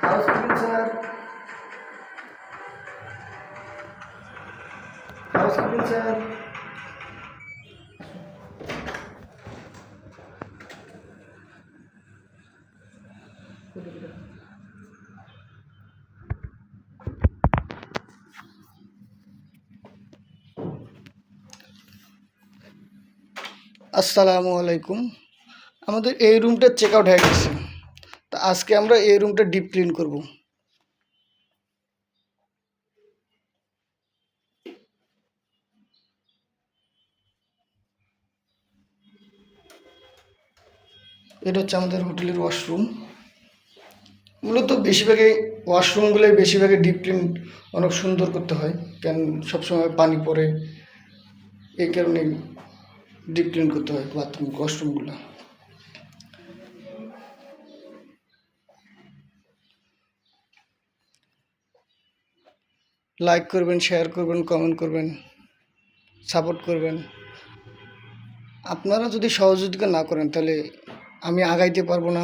Housekeeping sir, housekeeping sir. আসসালামু আলাইকুম। আমাদের এই রুমটা চেক আউট হয়ে গেছে। তা আজকে আমরা এই রুমটা ডিপ ক্লিন করব। এটা হচ্ছে আমাদের হোটেলের ওয়াশরুম। মূলত বেশিরভাগই ওয়াশরুমগুলোই বেশিরভাগই ডিপ ক্লিন অনেক সুন্দর করতে হয়, কারণ সবসময় পানি পড়ে, এই কারণে ডিপ ক্লিন করতে হয় বাথরুম ওয়াশরুমগুলো। লাইক করবেন, শেয়ার করবেন, কমেন্ট করবেন, সাপোর্ট করবেন। আপনারা যদি সহযোগিতা না করেন তাহলে আমি আগাইতে পারবো না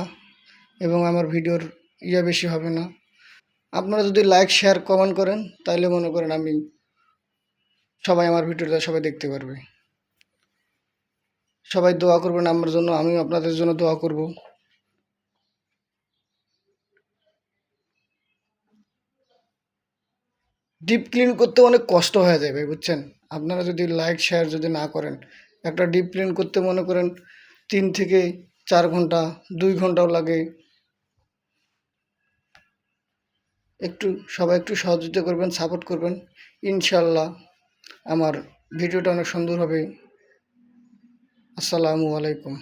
এবং আমার ভিডিওর বেশি হবে না। আপনারা যদি লাইক শেয়ার কমেন্ট করেন তাহলে মনে করেন আমি সবাই আমার ভিডিওটা সবাই দেখতে পারবে। সবাই দোয়া করবেন আমার জন্য, আমিও আপনাদের জন্য দোয়া করব। ডিপ ক্লিন করতে অনেক কষ্ট হয়ে যায় ভাই, বুঝছেন? আপনারা যদি লাইক শেয়ার যদি না করেন, একটা ডিপ ক্লিন করতে মনে করেন 3 থেকে 4 ঘন্টা, 2 ঘন্টাও লাগে। একটু সবাই একটু সহযোগিতা করবেন, সাপোর্ট করবেন। ইনশাল্লাহ আমার ভিডিওটা অনেক সুন্দর হবে। আসসালামু আলাইকুম।